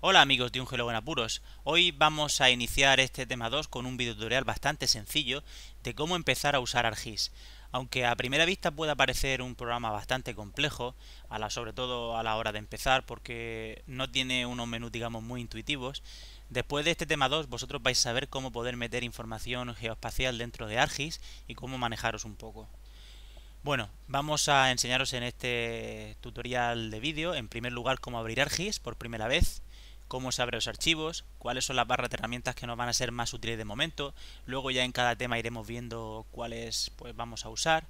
Hola amigos de Un Geólogo en Apuros. Hoy vamos a iniciar este tema 2 con un video tutorial bastante sencillo de cómo empezar a usar ArcGIS. Aunque a primera vista pueda parecer un programa bastante complejo, sobre todo a la hora de empezar, porque no tiene unos menús digamos muy intuitivos, después de este tema 2 vosotros vais a saber cómo poder meter información geoespacial dentro de ArcGIS y cómo manejaros un poco. Bueno, vamos a enseñaros en este tutorial de vídeo, en primer lugar, cómo abrir ArcGIS por primera vez, cómo se abren los archivos, cuáles son las barras de herramientas que nos van a ser más útiles de momento. Luego ya en cada tema iremos viendo cuáles pues vamos a usar.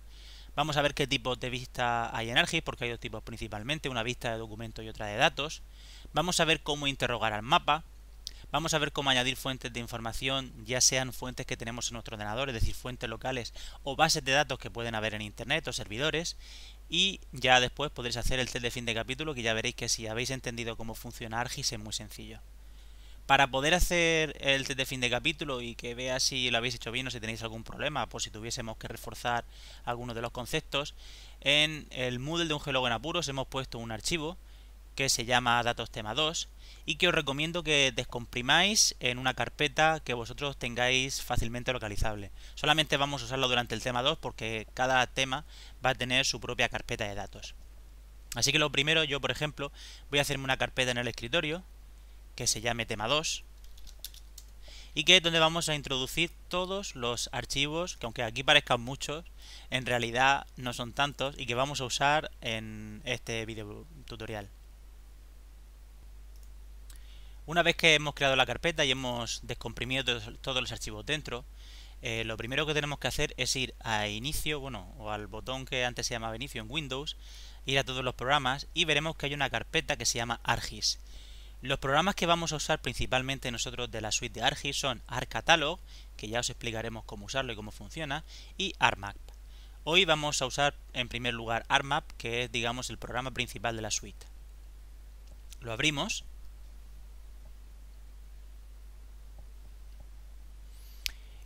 Vamos a ver qué tipos de vista hay en ArcGIS, porque hay dos tipos principalmente, una vista de documento y otra de datos. Vamos a ver cómo interrogar al mapa. Vamos a ver cómo añadir fuentes de información, ya sean fuentes que tenemos en nuestro ordenador, es decir, fuentes locales o bases de datos que pueden haber en internet o servidores. Y ya después podréis hacer el test de fin de capítulo, que ya veréis que si habéis entendido cómo funciona ArcGIS es muy sencillo. Para poder hacer el test de fin de capítulo y que vea si lo habéis hecho bien o si tenéis algún problema, por si tuviésemos que reforzar algunos de los conceptos, en el Moodle de Un Geólogo en Apuros hemos puesto un archivo que se llama datos tema 2 y que os recomiendo que descomprimáis en una carpeta que vosotros tengáis fácilmente localizable. Solamente vamos a usarlo durante el tema 2 porque cada tema va a tener su propia carpeta de datos. Así que lo primero, yo por ejemplo, voy a hacerme una carpeta en el escritorio que se llame tema 2 y que es donde vamos a introducir todos los archivos que, aunque aquí parezcan muchos, en realidad no son tantos y que vamos a usar en este video tutorial. Una vez que hemos creado la carpeta y hemos descomprimido todos los archivos dentro, lo primero que tenemos que hacer es ir a inicio, bueno, o al botón que antes se llamaba inicio en Windows, ir a todos los programas y veremos que hay una carpeta que se llama ArcGIS. Los programas que vamos a usar principalmente nosotros de la suite de ArcGIS son ArcCatalog, que ya os explicaremos cómo usarlo y cómo funciona, y ArcMap. Hoy vamos a usar en primer lugar ArcMap, que es digamos el programa principal de la suite. Lo abrimos.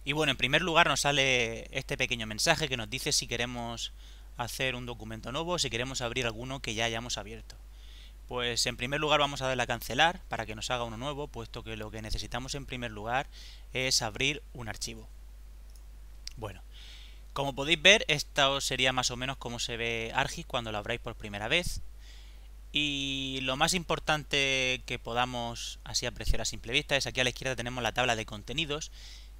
Y bueno, en primer lugar nos sale este pequeño mensaje que nos dice si queremos hacer un documento nuevo o si queremos abrir alguno que ya hayamos abierto. Pues en primer lugar vamos a darle a cancelar para que nos haga uno nuevo, puesto que lo que necesitamos en primer lugar es abrir un archivo. Bueno, como podéis ver, esto sería más o menos como se ve ArcGIS cuando lo abráis por primera vez. Y lo más importante que podamos así apreciar a simple vista es aquí a la izquierda tenemos la tabla de contenidos,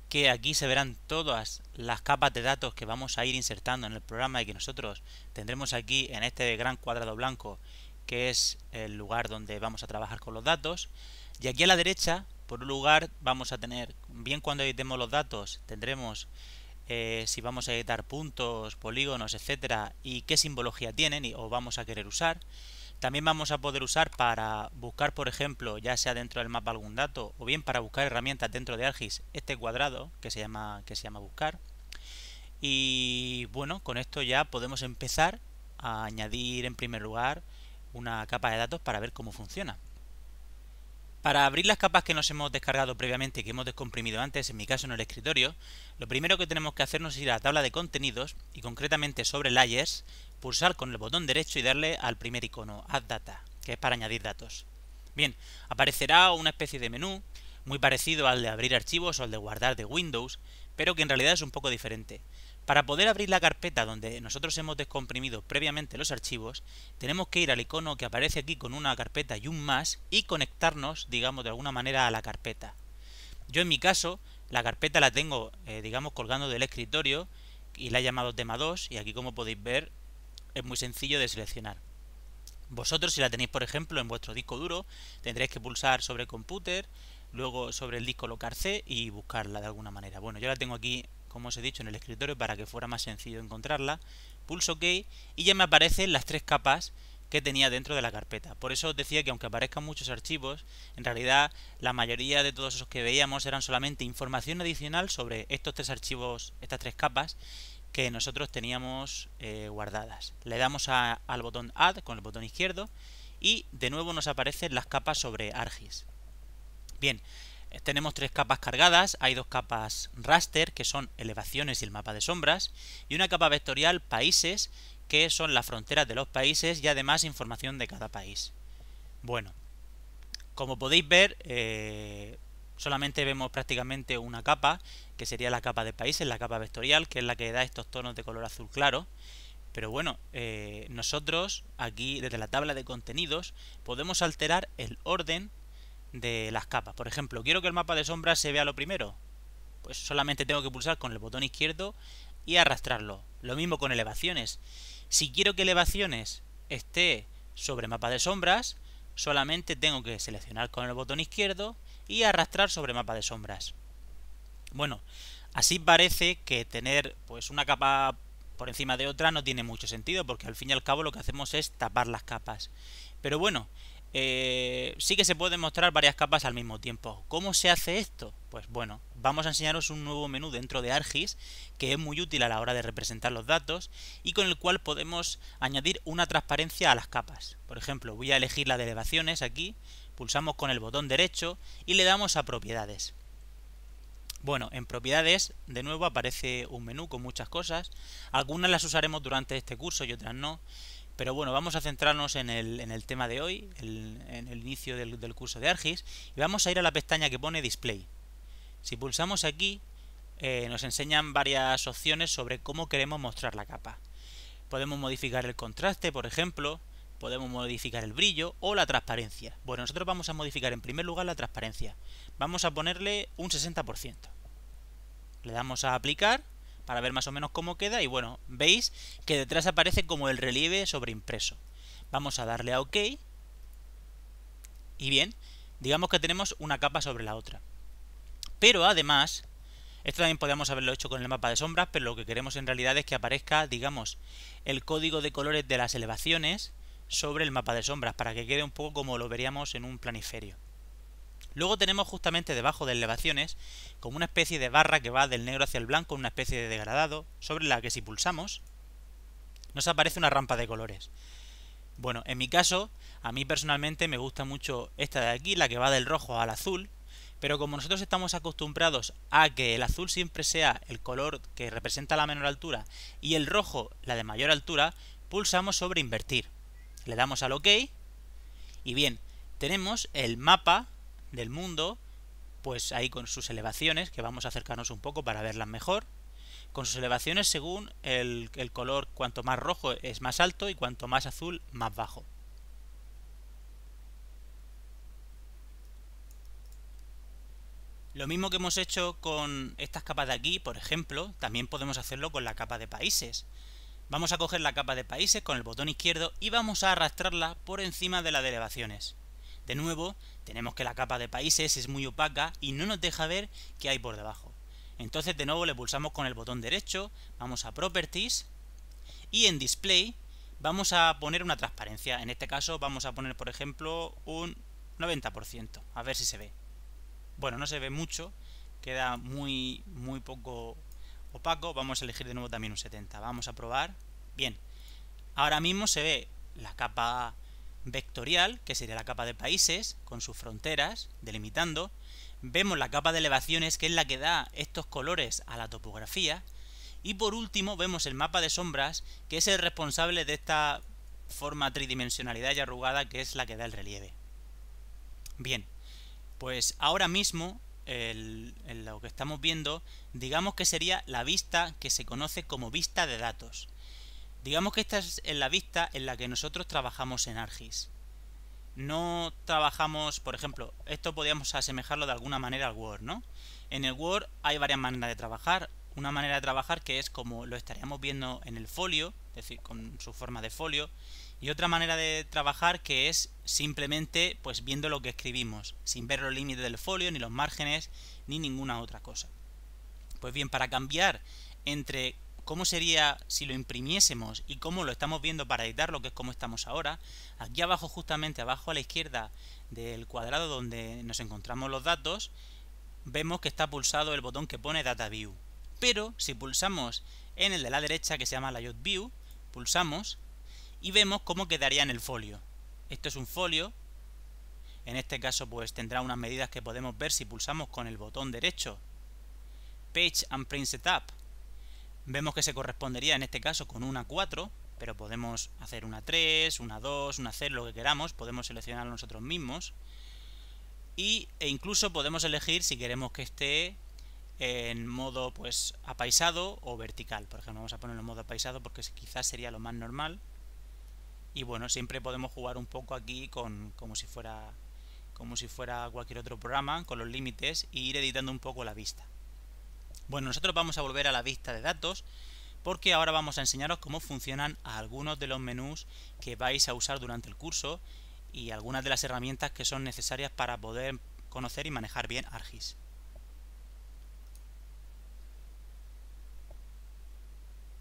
que aquí se verán todas las capas de datos que vamos a ir insertando en el programa y que nosotros tendremos aquí en este gran cuadrado blanco, que es el lugar donde vamos a trabajar con los datos. Y aquí a la derecha, por un lugar, vamos a tener, bien cuando editemos los datos, tendremos si vamos a editar puntos, polígonos, etcétera, y qué simbología tienen o vamos a querer usar. También vamos a poder usar para buscar, por ejemplo, ya sea dentro del mapa algún dato o bien para buscar herramientas dentro de ArcGIS, este cuadrado que se llama buscar. Y bueno, con esto ya podemos empezar a añadir en primer lugar una capa de datos para ver cómo funciona. Para abrir las capas que nos hemos descargado previamente y que hemos descomprimido antes, en mi caso en el escritorio, lo primero que tenemos que hacernos es ir a la tabla de contenidos y concretamente sobre Layers, pulsar con el botón derecho y darle al primer icono, Add Data, que es para añadir datos. Bien, aparecerá una especie de menú muy parecido al de abrir archivos o al de guardar de Windows, pero que en realidad es un poco diferente. Para poder abrir la carpeta donde nosotros hemos descomprimido previamente los archivos, tenemos que ir al icono que aparece aquí con una carpeta y un más y conectarnos, digamos, de alguna manera a la carpeta. Yo en mi caso, la carpeta la tengo, digamos, colgando del escritorio y la he llamado tema 2 y aquí como podéis ver es muy sencillo de seleccionar. Vosotros si la tenéis por ejemplo en vuestro disco duro tendréis que pulsar sobre computer, luego sobre el disco local C y buscarla de alguna manera. Bueno, yo la tengo aquí como os he dicho en el escritorio para que fuera más sencillo encontrarla. Pulso OK y ya me aparecen las tres capas que tenía dentro de la carpeta. Por eso os decía que aunque aparezcan muchos archivos, en realidad la mayoría de todos esos que veíamos eran solamente información adicional sobre estos tres archivos, estas tres capas que nosotros teníamos guardadas. Le damos al botón Add con el botón izquierdo y de nuevo nos aparecen las capas sobre ArcGIS. Bien, tenemos tres capas cargadas, hay dos capas raster que son elevaciones y el mapa de sombras y una capa vectorial países que son las fronteras de los países y además información de cada país. Bueno, Como podéis ver, solamente vemos prácticamente una capa, que sería la capa de países, la capa vectorial, que es la que da estos tonos de color azul claro. Pero bueno, nosotros aquí desde la tabla de contenidos podemos alterar el orden de las capas. Por ejemplo, quiero que el mapa de sombras se vea lo primero. Pues solamente tengo que pulsar con el botón izquierdo y arrastrarlo. Lo mismo con elevaciones. Si quiero que elevaciones esté sobre mapa de sombras, solamente tengo que seleccionar con el botón izquierdo y arrastrar sobre mapa de sombras. Bueno, así parece que tener pues una capa por encima de otra no tiene mucho sentido, porque al fin y al cabo lo que hacemos es tapar las capas. Pero bueno, sí que se pueden mostrar varias capas al mismo tiempo. ¿Cómo se hace esto? Pues bueno, vamos a enseñaros un nuevo menú dentro de ArcGIS que es muy útil a la hora de representar los datos y con el cual podemos añadir una transparencia a las capas. Por ejemplo, voy a elegir la de elevaciones aquí, pulsamos con el botón derecho y le damos a propiedades. Bueno, en propiedades, de nuevo aparece un menú con muchas cosas. Algunas las usaremos durante este curso y otras no. Pero bueno, vamos a centrarnos en el tema de hoy, en el inicio del curso de ArcGIS. Y vamos a ir a la pestaña que pone Display. Si pulsamos aquí, nos enseñan varias opciones sobre cómo queremos mostrar la capa. Podemos modificar el contraste, por ejemplo. Podemos modificar el brillo o la transparencia. Bueno, nosotros vamos a modificar en primer lugar la transparencia. Vamos a ponerle un 60%. Le damos a aplicar para ver más o menos cómo queda y bueno, veis que detrás aparece como el relieve sobreimpreso. Vamos a darle a OK y bien, digamos que tenemos una capa sobre la otra. Pero además, esto también podríamos haberlo hecho con el mapa de sombras, pero lo que queremos en realidad es que aparezca, digamos, el código de colores de las elevaciones sobre el mapa de sombras, para que quede un poco como lo veríamos en un planiferio. Luego tenemos justamente debajo de elevaciones como una especie de barra que va del negro hacia el blanco, una especie de degradado, sobre la que si pulsamos nos aparece una rampa de colores. Bueno, en mi caso, a mí personalmente me gusta mucho esta de aquí, la que va del rojo al azul, pero como nosotros estamos acostumbrados a que el azul siempre sea el color que representa la menor altura y el rojo la de mayor altura, pulsamos sobre invertir. Le damos al OK y bien, tenemos el mapa del mundo, pues ahí con sus elevaciones, que vamos a acercarnos un poco para verlas mejor, con sus elevaciones según el color, cuanto más rojo es más alto y cuanto más azul más bajo. Lo mismo que hemos hecho con estas capas de aquí, por ejemplo, también podemos hacerlo con la capa de países. Vamos a coger la capa de países con el botón izquierdo y vamos a arrastrarla por encima de la de elevaciones. De nuevo, tenemos que la capa de países es muy opaca y no nos deja ver qué hay por debajo. Entonces de nuevo le pulsamos con el botón derecho, vamos a Properties y en Display vamos a poner una transparencia. En este caso vamos a poner por ejemplo un 90%, a ver si se ve. Bueno, no se ve mucho, queda muy poco opaco, vamos a elegir de nuevo también un 70%. Vamos a probar. Bien, ahora mismo se ve la capa vectorial, que sería la capa de países, con sus fronteras, delimitando. Vemos la capa de elevaciones, que es la que da estos colores a la topografía. Y por último vemos el mapa de sombras, que es el responsable de esta forma tridimensionalidad y arrugada, que es la que da el relieve. Bien, pues ahora mismo lo que estamos viendo, digamos que sería la vista que se conoce como vista de datos. Digamos que esta es la vista en la que nosotros trabajamos en ArcGIS. No trabajamos, por ejemplo, esto podríamos asemejarlo de alguna manera al Word, ¿no? En el Word hay varias maneras de trabajar. Una manera de trabajar que es como lo estaríamos viendo en el folio, es decir, con su forma de folio. Y otra manera de trabajar que es simplemente pues viendo lo que escribimos, sin ver los límites del folio, ni los márgenes, ni ninguna otra cosa. Pues bien, para cambiar entre cómo sería si lo imprimiésemos y cómo lo estamos viendo para editarlo, que es como estamos ahora, aquí abajo, justamente abajo a la izquierda del cuadrado donde nos encontramos los datos, vemos que está pulsado el botón que pone Data View. Pero si pulsamos en el de la derecha, que se llama Layout View, pulsamos y vemos cómo quedaría en el folio. Esto es un folio. En este caso pues tendrá unas medidas que podemos ver si pulsamos con el botón derecho Page and Print Setup. Vemos que se correspondería en este caso con una 4, pero podemos hacer una 3, una 2, una 0, lo que queramos, podemos seleccionarlo nosotros mismos. e incluso podemos elegir si queremos que esté en modo pues apaisado o vertical. Por ejemplo, vamos a ponerlo en modo apaisado porque quizás sería lo más normal. Y bueno, siempre podemos jugar un poco aquí como si fuera cualquier otro programa, con los límites, e ir editando un poco la vista. Bueno, nosotros vamos a volver a la vista de datos porque ahora vamos a enseñaros cómo funcionan algunos de los menús que vais a usar durante el curso y algunas de las herramientas que son necesarias para poder conocer y manejar bien ArcGIS.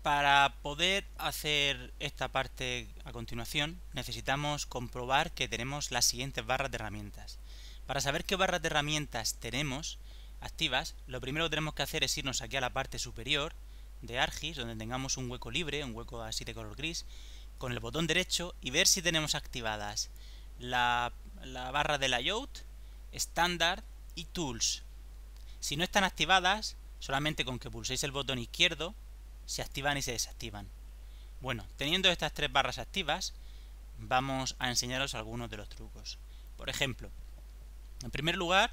Para poder hacer esta parte a continuación necesitamos comprobar que tenemos las siguientes barras de herramientas. Para saber qué barras de herramientas tenemos activas, lo primero que tenemos que hacer es irnos aquí a la parte superior de ArcGIS, donde tengamos un hueco libre, un hueco así de color gris, con el botón derecho y ver si tenemos activadas la barra de Layout, Standard y Tools. Si no están activadas, solamente con que pulséis el botón izquierdo, se activan y se desactivan. Bueno, teniendo estas tres barras activas, vamos a enseñaros algunos de los trucos. Por ejemplo, en primer lugar,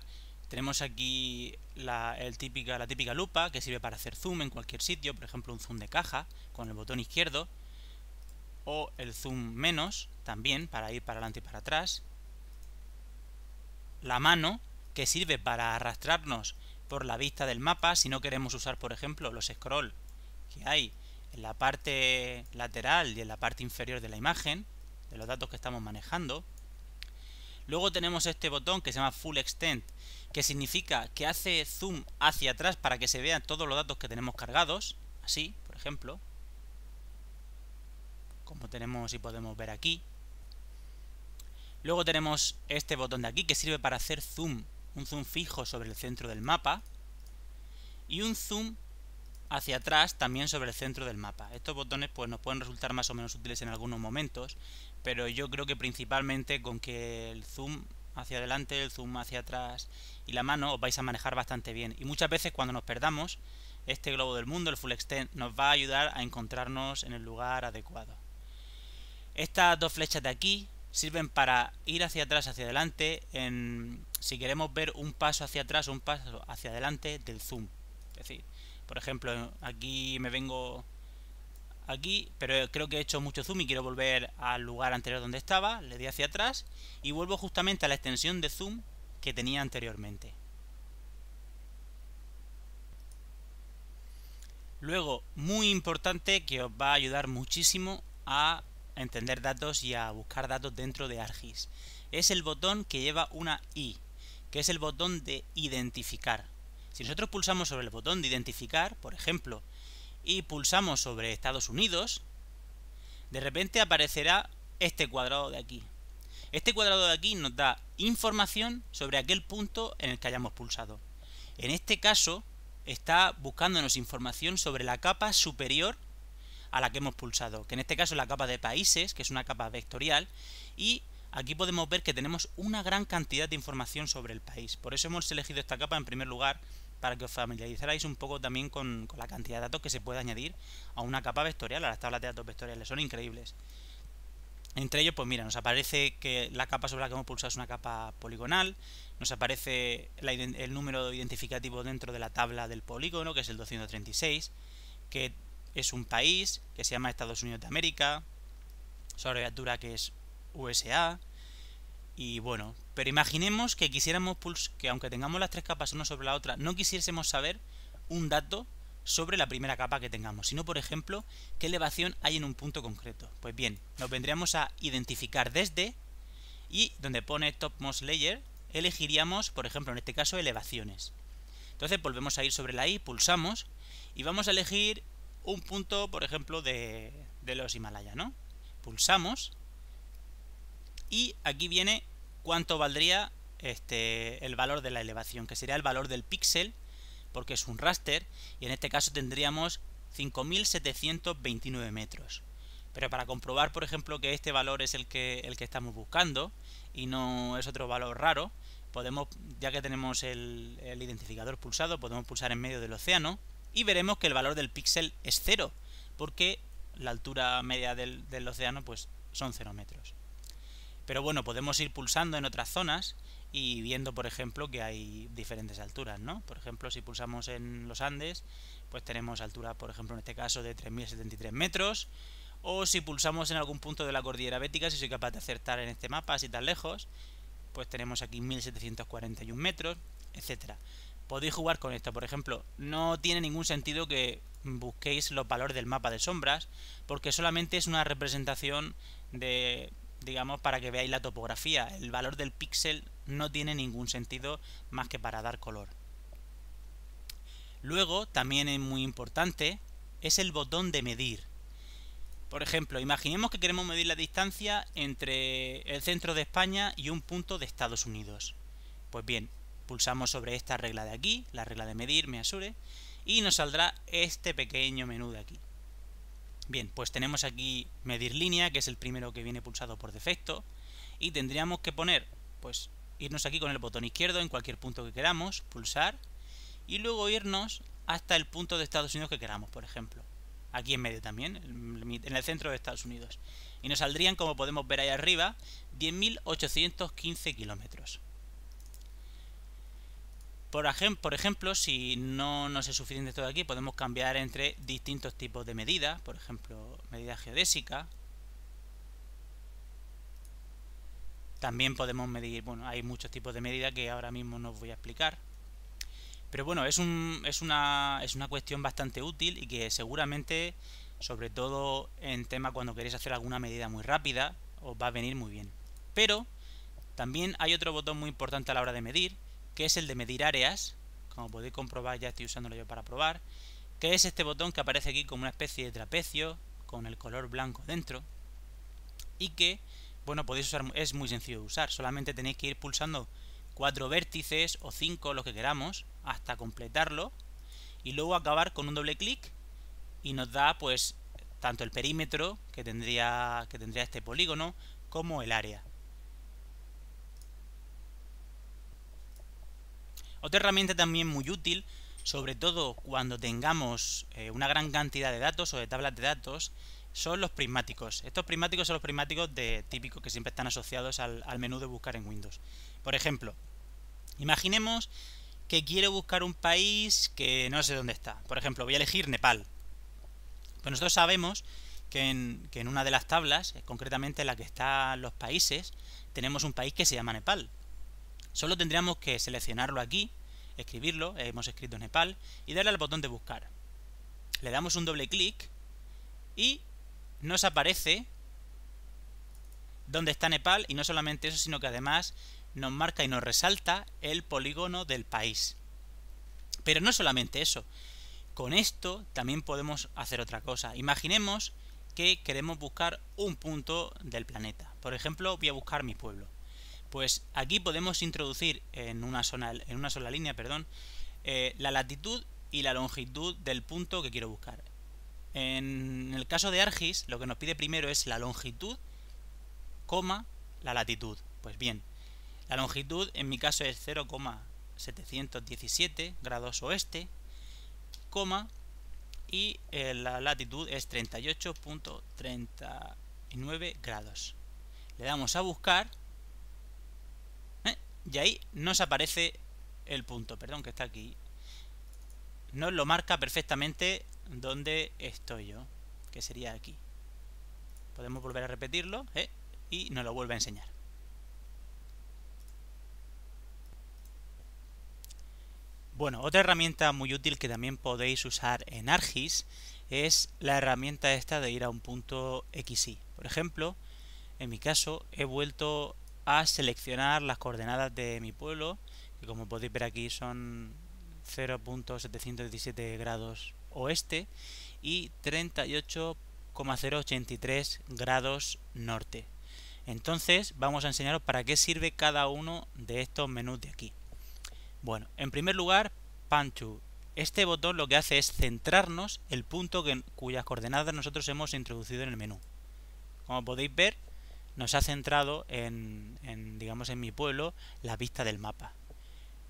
tenemos aquí la típica lupa que sirve para hacer zoom en cualquier sitio, por ejemplo un zoom de caja con el botón izquierdo, o el zoom menos también para ir para adelante y para atrás. La mano, que sirve para arrastrarnos por la vista del mapa si no queremos usar, por ejemplo, los scroll que hay en la parte lateral y en la parte inferior de la imagen, de los datos que estamos manejando. Luego tenemos este botón que se llama Full Extent, que significa que hace zoom hacia atrás para que se vean todos los datos que tenemos cargados, así, por ejemplo, como tenemos y podemos ver aquí. Luego tenemos este botón de aquí que sirve para hacer zoom, un zoom fijo sobre el centro del mapa, y un zoom hacia atrás también sobre el centro del mapa. Estos botones pues nos pueden resultar más o menos útiles en algunos momentos, pero yo creo que principalmente con que el zoom hacia adelante, el zoom hacia atrás y la mano os vais a manejar bastante bien. Y muchas veces cuando nos perdamos, este globo del mundo, el Full Extent, nos va a ayudar a encontrarnos en el lugar adecuado. Estas dos flechas de aquí sirven para ir hacia atrás, hacia adelante, si queremos ver un paso hacia atrás o un paso hacia adelante del zoom. Es decir, por ejemplo, aquí me vengo aquí, pero creo que he hecho mucho zoom y quiero volver al lugar anterior donde estaba, le doy hacia atrás y vuelvo justamente a la extensión de zoom que tenía anteriormente. Luego, muy importante, que os va a ayudar muchísimo a entender datos y a buscar datos dentro de ArcGIS, es el botón que lleva una I, que es el botón de identificar. Si nosotros pulsamos sobre el botón de identificar, por ejemplo, y pulsamos sobre Estados Unidos, de repente aparecerá este cuadrado de aquí. Este cuadrado de aquí nos da información sobre aquel punto en el que hayamos pulsado. En este caso, está buscándonos información sobre la capa superior a la que hemos pulsado, que en este caso es la capa de países, que es una capa vectorial, y aquí podemos ver que tenemos una gran cantidad de información sobre el país. Por eso hemos elegido esta capa en primer lugar, para que os familiarizarais un poco también con la cantidad de datos que se puede añadir a una capa vectorial, a las tablas de datos vectoriales. Son increíbles. Entre ellos, pues mira, nos aparece que la capa sobre la que hemos pulsado es una capa poligonal, nos aparece el número identificativo dentro de la tabla del polígono, que es el 236, que es un país, que se llama Estados Unidos de América, su abreviatura que es USA. Y bueno, pero imaginemos que quisiéramos que aunque tengamos las tres capas una sobre la otra, no quisiésemos saber un dato sobre la primera capa que tengamos, sino por ejemplo, qué elevación hay en un punto concreto. Pues bien, nos vendríamos a identificar desde, y donde pone Topmost Layer, elegiríamos, por ejemplo, en este caso, elevaciones. Entonces volvemos a ir sobre la I, pulsamos, y vamos a elegir un punto, por ejemplo, de los Himalayas, ¿no? Pulsamos, y aquí viene cuánto valdría el valor de la elevación, que sería el valor del píxel, porque es un raster, y en este caso tendríamos 5.729 metros. Pero para comprobar, por ejemplo, que este valor es el que estamos buscando y no es otro valor raro, podemos, ya que tenemos el identificador pulsado, podemos pulsar en medio del océano y veremos que el valor del píxel es 0, porque la altura media del océano pues son 0 metros. Pero bueno, podemos ir pulsando en otras zonas y viendo, por ejemplo, que hay diferentes alturas, ¿no? Por ejemplo, si pulsamos en los Andes, pues tenemos altura, por ejemplo, en este caso de 3073 metros. O si pulsamos en algún punto de la cordillera bética, si soy capaz de acertar en este mapa así tan lejos, pues tenemos aquí 1741 metros, etcétera. Podéis jugar con esto, por ejemplo, no tiene ningún sentido que busquéis los valores del mapa de sombras, porque solamente es una representación de, digamos, para que veáis la topografía. El valor del píxel no tiene ningún sentido más que para dar color. Luego, también es muy importante, es el botón de medir. Por ejemplo, imaginemos que queremos medir la distancia entre el centro de España y un punto de Estados Unidos. Pues bien, pulsamos sobre esta regla de aquí, la regla de medir, measure, y nos saldrá este pequeño menú de aquí. Bien, pues tenemos aquí medir línea, que es el primero que viene pulsado por defecto, y tendríamos que poner, pues, irnos aquí con el botón izquierdo en cualquier punto que queramos, pulsar, y luego irnos hasta el punto de Estados Unidos que queramos, por ejemplo. Aquí en medio también, en el centro de Estados Unidos. Y nos saldrían, como podemos ver ahí arriba, 10.815 kilómetros. Por ejemplo, si no nos es suficiente todo aquí, podemos cambiar entre distintos tipos de medidas. Por ejemplo, medida geodésica. También podemos medir, bueno, hay muchos tipos de medidas que ahora mismo no os voy a explicar. Pero bueno, es una cuestión bastante útil y que seguramente, sobre todo en tema cuando queréis hacer alguna medida muy rápida, os va a venir muy bien. Pero también hay otro botón muy importante a la hora de medir, que es el de medir áreas. Como podéis comprobar, ya estoy usándolo yo para probar, que es este botón que aparece aquí como una especie de trapecio con el color blanco dentro y que, bueno, podéis usar, es muy sencillo de usar, solamente tenéis que ir pulsando 4 vértices o 5, lo que queramos, hasta completarlo y luego acabar con un doble clic y nos da pues tanto el perímetro que tendría este polígono como el área. Otra herramienta también muy útil, sobre todo cuando tengamos una gran cantidad de datos o de tablas de datos, son los prismáticos. Estos prismáticos son los prismáticos típicos que siempre están asociados al menú de buscar en Windows. Por ejemplo, imaginemos que quiero buscar un país que no sé dónde está. Por ejemplo, voy a elegir Nepal. Pues nosotros sabemos que en una de las tablas, concretamente en la que están los países, tenemos un país que se llama Nepal. Solo tendríamos que seleccionarlo aquí, escribirlo, hemos escrito Nepal, y darle al botón de buscar. Le damos un doble clic y nos aparece dónde está Nepal, y no solamente eso, sino que además nos marca y nos resalta el polígono del país. Pero no solamente eso, con esto también podemos hacer otra cosa. Imaginemos que queremos buscar un punto del planeta. Por ejemplo, voy a buscar mi pueblo. Pues aquí podemos introducir en una sola línea, la latitud y la longitud del punto que quiero buscar. En el caso de ArcGIS, lo que nos pide primero es la longitud, la latitud. Pues bien, la longitud en mi caso es 0,717 grados oeste, y la latitud es 38,39 grados. Le damos a buscar y ahí nos aparece el punto, que está aquí. Nos lo marca perfectamente donde estoy yo, que sería aquí. Podemos volver a repetirlo y nos lo vuelve a enseñar. Bueno, otra herramienta muy útil que también podéis usar en ArcGIS es la herramienta esta de ir a un punto XY. Por ejemplo, en mi caso he vuelto a seleccionar las coordenadas de mi pueblo, que como podéis ver aquí son 0,717 grados oeste y 38,083 grados norte. Entonces vamos a enseñaros para qué sirve cada uno de estos menús de aquí. Bueno, en primer lugar, Pan to. Este botón lo que hace es centrarnos el punto cuyas coordenadas nosotros hemos introducido en el menú. Como podéis ver, nos ha centrado digamos, en mi pueblo, la vista del mapa.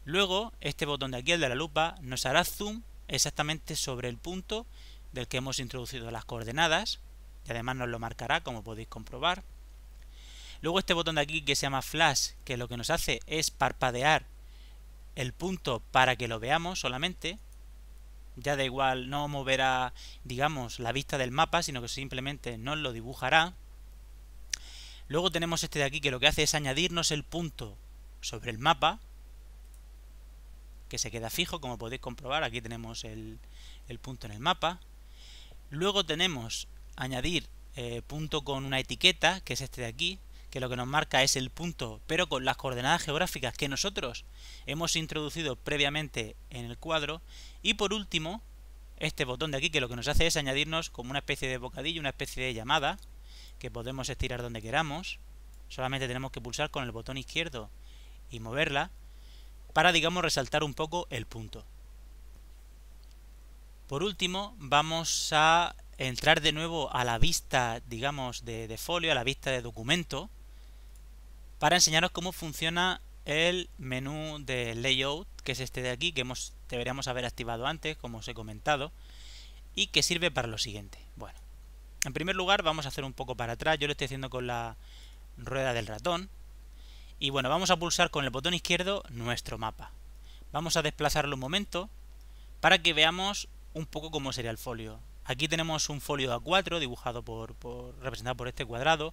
Luego, este botón de aquí, el de la lupa, nos hará zoom exactamente sobre el punto del que hemos introducido las coordenadas, y además nos lo marcará, como podéis comprobar. Luego este botón de aquí que se llama Flash, que lo que nos hace es parpadear el punto para que lo veamos solamente. Ya da igual, no moverá, digamos, la vista del mapa, sino que simplemente nos lo dibujará. Luego tenemos este de aquí que lo que hace es añadirnos el punto sobre el mapa, que se queda fijo, como podéis comprobar. Aquí tenemos el punto en el mapa. Luego tenemos añadir punto con una etiqueta, que es este de aquí, que lo que nos marca es el punto, pero con las coordenadas geográficas que nosotros hemos introducido previamente en el cuadro. Y por último, este botón de aquí, que lo que nos hace es añadirnos como una especie de bocadillo, una especie de llamada, que podemos estirar donde queramos. Solamente tenemos que pulsar con el botón izquierdo y moverla para, digamos, resaltar un poco el punto. Por último, vamos a entrar de nuevo a la vista, digamos, de folio, a la vista de documento, para enseñaros cómo funciona el menú de layout, que es este de aquí, que deberíamos haber activado antes, como os he comentado, y que sirve para lo siguiente. Bueno, en primer lugar vamos a hacer un poco para atrás, yo lo estoy haciendo con la rueda del ratón, y bueno, vamos a pulsar con el botón izquierdo nuestro mapa. Vamos a desplazarlo un momento para que veamos un poco cómo sería el folio. Aquí tenemos un folio A4 dibujado representado por este cuadrado,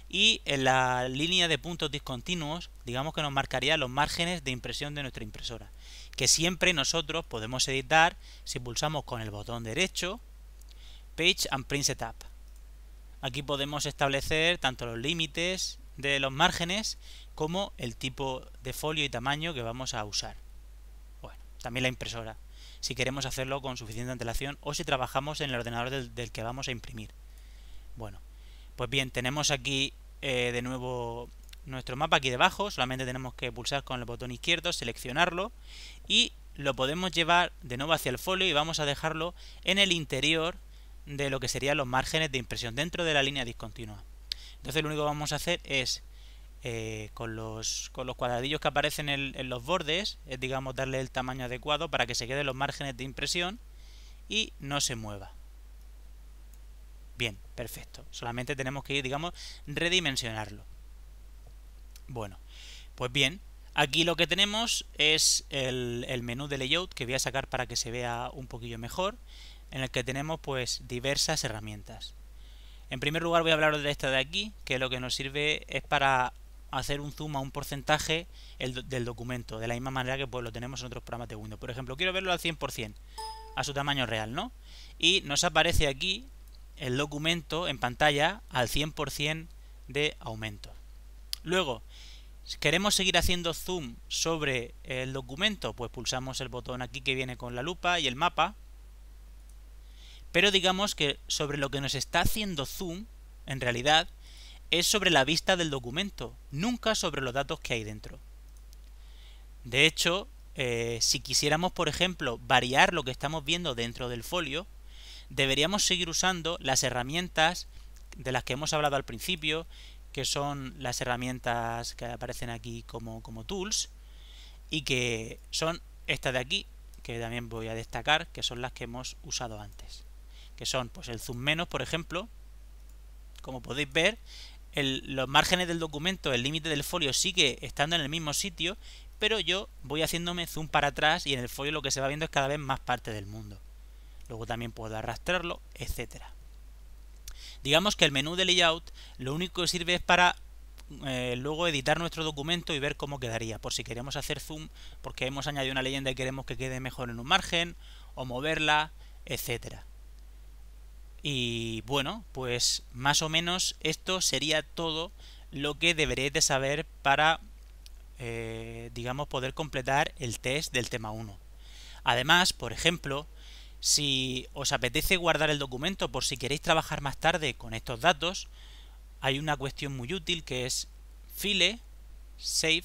y en la línea de puntos discontinuos, digamos que nos marcaría los márgenes de impresión de nuestra impresora, que siempre nosotros podemos editar si pulsamos con el botón derecho Page and Print Setup. Aquí podemos establecer tanto los límites de los márgenes como el tipo de folio y tamaño que vamos a usar. Bueno, también la impresora, si queremos hacerlo con suficiente antelación o si trabajamos en el ordenador del que vamos a imprimir. Bueno, pues bien, tenemos aquí de nuevo nuestro mapa aquí debajo. Solamente tenemos que pulsar con el botón izquierdo, seleccionarlo, y lo podemos llevar de nuevo hacia el folio y vamos a dejarlo en el interior de lo que serían los márgenes de impresión, dentro de la línea discontinua. Entonces lo único que vamos a hacer es con los cuadradillos que aparecen en los bordes, es, digamos, darle el tamaño adecuado para que se queden los márgenes de impresión y no se mueva. Bien, perfecto. Solamente tenemos que ir, digamos, redimensionarlo. Bueno, pues bien, aquí lo que tenemos es el menú de layout, que voy a sacar para que se vea un poquillo mejor, en el que tenemos pues diversas herramientas. En primer lugar voy a hablaros de esta de aquí, que lo que nos sirve es para hacer un zoom a un porcentaje del documento, de la misma manera que pues lo tenemos en otros programas de Windows. Por ejemplo, quiero verlo al 100%, a su tamaño real, ¿no? Y nos aparece aquí el documento en pantalla al 100% de aumento. Luego, si queremos seguir haciendo zoom sobre el documento, pues pulsamos el botón aquí que viene con la lupa y el mapa. Pero digamos que sobre lo que nos está haciendo zoom, en realidad, es sobre la vista del documento, nunca sobre los datos que hay dentro. De hecho, si quisiéramos, por ejemplo, variar lo que estamos viendo dentro del folio, deberíamos seguir usando las herramientas de las que hemos hablado al principio, que son las herramientas que aparecen aquí como tools, y que son estas de aquí, que también voy a destacar, que son las que hemos usado antes, que son pues el zoom menos, por ejemplo. Como podéis ver, los márgenes del documento, el límite del folio sigue estando en el mismo sitio, pero yo voy haciéndome zoom para atrás y en el folio lo que se va viendo es cada vez más parte del mundo. Luego también puedo arrastrarlo, etcétera. Digamos que el menú de layout lo único que sirve es para luego editar nuestro documento y ver cómo quedaría, por si queremos hacer zoom porque hemos añadido una leyenda y queremos que quede mejor en un margen, o moverla, etcétera. Y bueno, pues más o menos esto sería todo lo que deberéis de saber para digamos, poder completar el test del tema 1. Además, por ejemplo, si os apetece guardar el documento por si queréis trabajar más tarde con estos datos, hay una cuestión muy útil que es File, Save,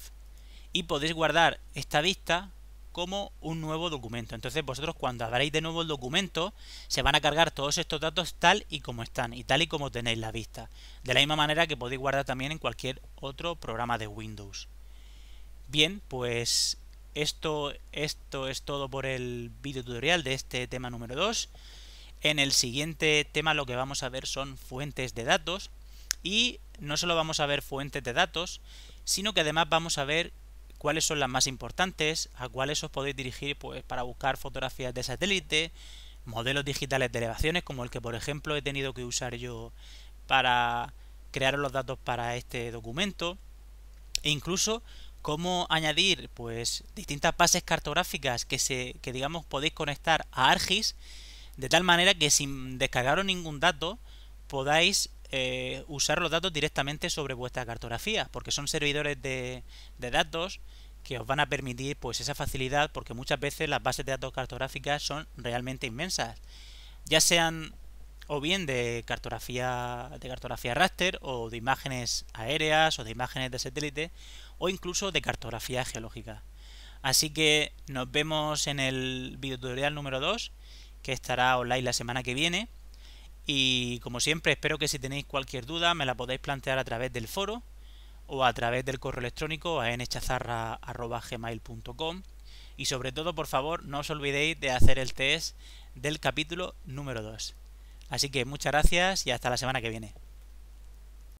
y podéis guardar esta vista como un nuevo documento. Entonces vosotros cuando abráis de nuevo el documento se van a cargar todos estos datos tal y como están y tal y como tenéis la vista. De la misma manera que podéis guardar también en cualquier otro programa de Windows. Bien, pues esto es todo por el video tutorial de este tema número 2. En el siguiente tema lo que vamos a ver son fuentes de datos y no solo vamos a ver fuentes de datos, sino que además vamos a ver cuáles son las más importantes, a cuáles os podéis dirigir pues para buscar fotografías de satélite, modelos digitales de elevaciones, como el que por ejemplo he tenido que usar yo para crear los datos para este documento, e incluso cómo añadir pues distintas bases cartográficas que digamos podéis conectar a ArcGIS, de tal manera que sin descargaros ningún dato podáis usar los datos directamente sobre vuestra cartografía, porque son servidores de datos que os van a permitir pues esa facilidad, porque muchas veces las bases de datos cartográficas son realmente inmensas, ya sean o bien de cartografía raster, o de imágenes aéreas, o de imágenes de satélite, o incluso de cartografía geológica. Así que nos vemos en el videotutorial número 2, que estará online la semana que viene. Y como siempre, espero que si tenéis cualquier duda me la podáis plantear a través del foro o a través del correo electrónico a nchazarra@gmail.com. Y sobre todo, por favor, no os olvidéis de hacer el test del capítulo número 2. Así que muchas gracias y hasta la semana que viene.